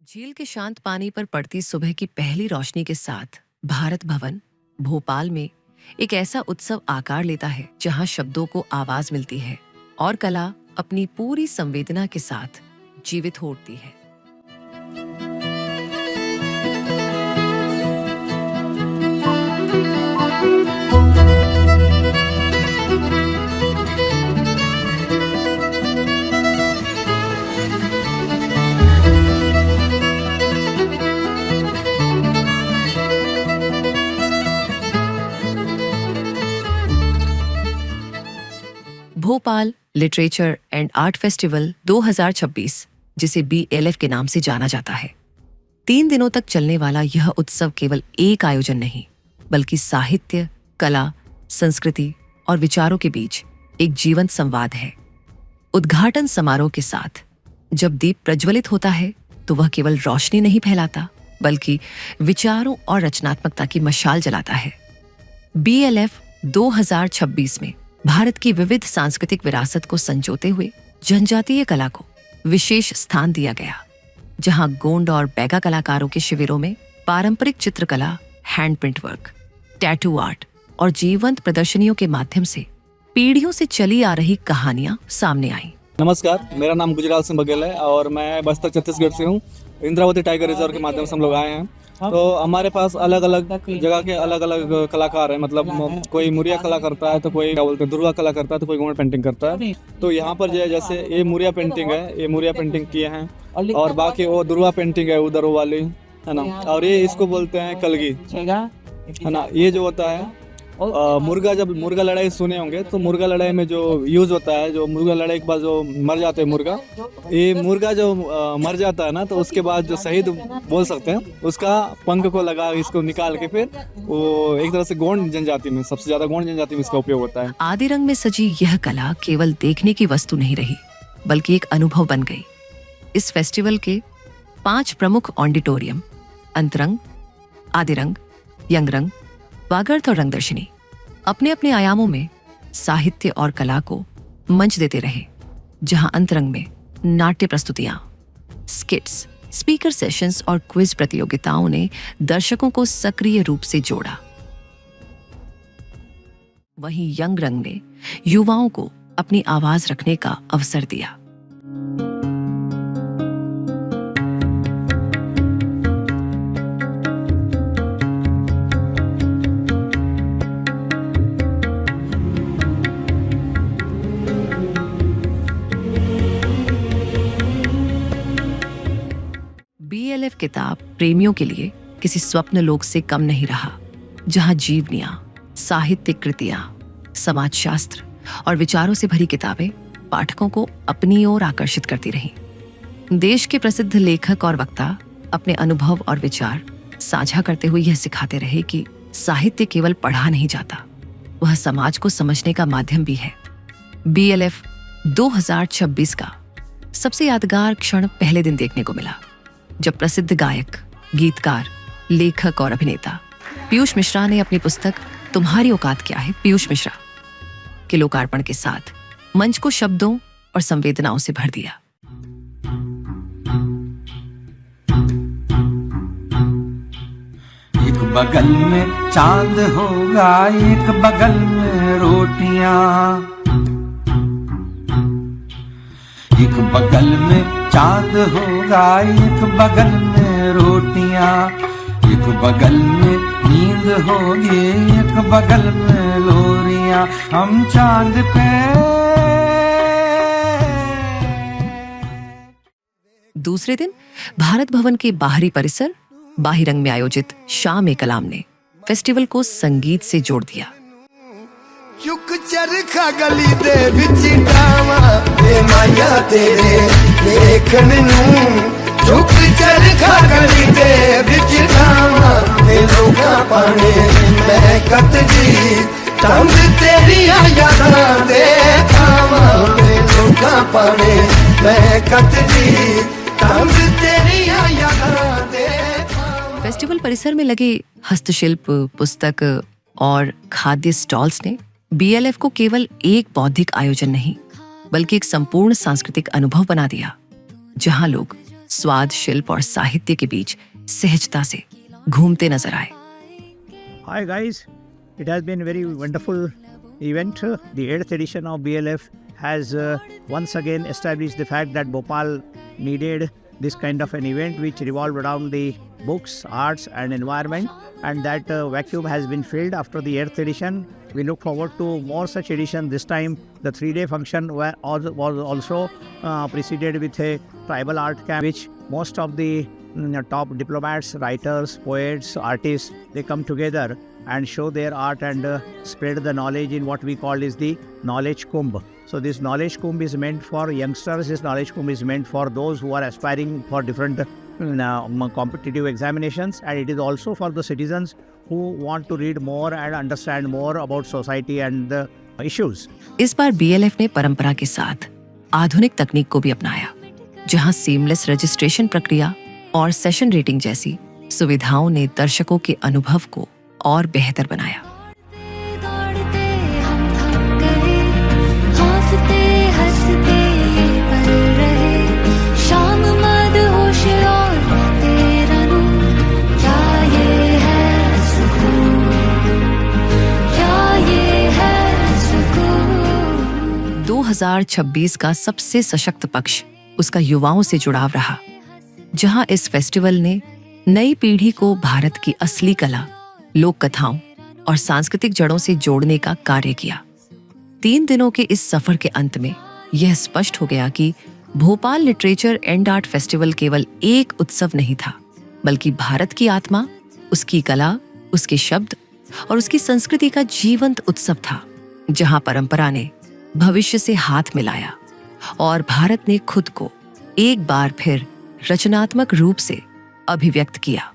झील के शांत पानी पर पड़ती सुबह की पहली रोशनी के साथ भारत भवन भोपाल में एक ऐसा उत्सव आकार लेता है जहां शब्दों को आवाज मिलती है और कला अपनी पूरी संवेदना के साथ जीवित हो उठती है। Bhopal literature and art festival 2026, जिसे BLF के नाम से जाना जाता है। 3 दिनों तक चलने वाला यह उत्सव केवल एक आयोजन नहीं, बल्कि साहित्य, कला, संस्कृति और विचारों के बीच एक जीवंत संवाद है। उद्घाटन समारोह के साथ जब दीप प्रज्वलित होता है तो वह केवल रोशनी नहीं फैलाता, बल्कि विचारों और रचनात्मकता की मशाल जलाता है। BLF 2026 में भारत की विविध सांस्कृतिक विरासत को संजोते हुए जनजातीय कला को विशेष स्थान दिया गया, जहां गोंड और बैगा कलाकारों के शिविरों में पारंपरिक चित्रकला, hand print work, tattoo art और जीवंत प्रदर्शनियों के माध्यम से पीढ़ियों से चली आ रही कहानियां सामने आईं। नमस्कार, मेरा नाम गुजराल सिंह बघेल है और मैं बस्तर छत्तीसगढ़ से हूँ। इंद्रावती टाइगर रिजर्व के माध्यम से हम लोग आए हैं। तो हमारे पास अलग अलग जगह के अलग अलग कलाकार हैं। मतलब कोई मुरिया कला करता है, तो कोई क्या बोलते हैं दुर्गा कला करता है, तो कोई गोंड पेंटिंग करता है। तो यहाँ पर जो है, जैसे ये मुरिया पेंटिंग है, ये मुरिया पेंटिंग किए हैं, और बाकी वो दुर्गा पेंटिंग है उधर वो वाली, है ना। और ये इसको बोलते हैं कलगी, है ना। ये जो होता है मुर्गा, जब मुर्गा लड़ाई सुने होंगे तो मुर्गा लड़ाई में जो यूज होता है, जो मुर्गा लड़ाई के बाद जो मर जाते हैं मुर्गा, ये मुर्गा जो मर जाता है ना, तो उसके बाद जो शहीद बोल सकते हैं, उसका पंख को लगा इसको निकाल के फिर वो एक तरह से गोंड जनजाति में, सबसे ज्यादा गोंड जनजाति में इसका उपयोग होता है। आदि रंग में सजी यह कला केवल देखने की वस्तु नहीं रही, बल्कि एक अनुभव बन गई। इस फेस्टिवल के 5 प्रमुख ऑडिटोरियम अंतरंग, आदिरंग, यंगरंग, वागर्थ और रंगदर्शिनी अपने अपने आयामों में साहित्य और कला को मंच देते रहे, जहां अंतरंग में नाट्य प्रस्तुतियां, स्किट्स, स्पीकर सेशंस और क्विज प्रतियोगिताओं ने दर्शकों को सक्रिय रूप से जोड़ा। वहीं यंग रंग ने युवाओं को अपनी आवाज रखने का अवसर दिया। BLF किताब प्रेमियों के लिए किसी स्वप्न लोक से कम नहीं रहा, जहां जीवनियां, साहित्यिक कृतियां, समाजशास्त्र और विचारों से भरी किताबें पाठकों को अपनी ओर आकर्षित करती रहीं। देश के प्रसिद्ध लेखक और वक्ता अपने अनुभव और विचार साझा करते हुए यह सिखाते रहे कि साहित्य केवल पढ़ा नहीं जाता, वह समाज को समझने का माध्यम भी है। BLF 2026 का सबसे यादगार क्षण पहले दिन देखने को मिला, जब प्रसिद्ध गायक, गीतकार, लेखक और अभिनेता पीयूष मिश्रा ने अपनी पुस्तक तुम्हारी औकात क्या है पीयूष मिश्रा के लोकार्पण के साथ मंच को शब्दों और संवेदनाओं से भर दिया। एक बगल में चांद होगा, एक बगल में रोटियां, एक बगल में चांद होगा, एक बगल में रोटियां, एक बगल में नींद होगी, एक बगल में लोरियां, हम चांद पे। दूसरे दिन भारत भवन के बाहरी परिसर बाहिरंग में आयोजित शाम कलाम ने फेस्टिवल को संगीत से जोड़ दिया। चुक चरखा गली दे विच डावा ते माया तेरे लेखन नू, चुक चरखा गली दे विच डावा ते लोका पाने मैं कत जी, तंग तेरी यादां दे खावा ते लोका पाने मैं कत जी, तंग तेरी यादां दे। फेस्टिवल परिसर में लगे हस्तशिल्प, पुस्तक और खाद्य स्टॉल्स ने BLF को केवल एक बौद्धिक आयोजन नहीं, बल्कि एक संपूर्ण सांस्कृतिक अनुभव बना दिया, जहां लोग स्वाद, शिल्प और साहित्य के बीच सहजता से घूमते नजर आए। Hi guys, it has been a very wonderful event. The 8th edition of BLF has once again established the fact that Bhopal needed this kind of an event which revolved around the books, arts and environment, and that vacuum has been filled after the 8th edition. We look forward to more such editions. This time the 3-day function was also preceded with a tribal art camp, which most of the top diplomats, writers, poets, artists, they come together and show their art and spread the knowledge in what we call is the knowledge kumbh. So this knowledge kumbh is meant for youngsters. This knowledge kumbh is meant for those who are aspiring for different competitive examinations, and it is also for the citizens who want to read more and understand more about society and the issues. इस बार BLF ने परंपरा के साथ आधुनिक तकनीक को भी अपनाया, जहां सीमलेस रजिस्ट्रेशन प्रक्रिया और सेशन रेटिंग जैसी सुविधाओं ने दर्शकों के अनुभव को और बेहतर बनाया। दो 2026 का सबसे सशक्त पक्ष उसका युवाओं से जुड़ाव रहा, जहां इस फेस्टिवल ने नई पीढ़ी को भारत की असली कला, लोक कथाओं और सांस्कृतिक जड़ों से जोड़ने का कार्य किया। 3 दिनों के इस सफर के अंत में यह स्पष्ट हो गया कि Bhopal literature and art festival केवल एक उत्सव नहीं था, बल्कि भारत की आत्मा, उसकी कला, उसके शब्द और उसकी संस्कृति का जीवंत उत्सव था, जहां परंपरा ने भविष्य से हाथ मिलाया और भारत ने खुद को एक बार फिर रचनात्मक रूप से अभिव्यक्त किया।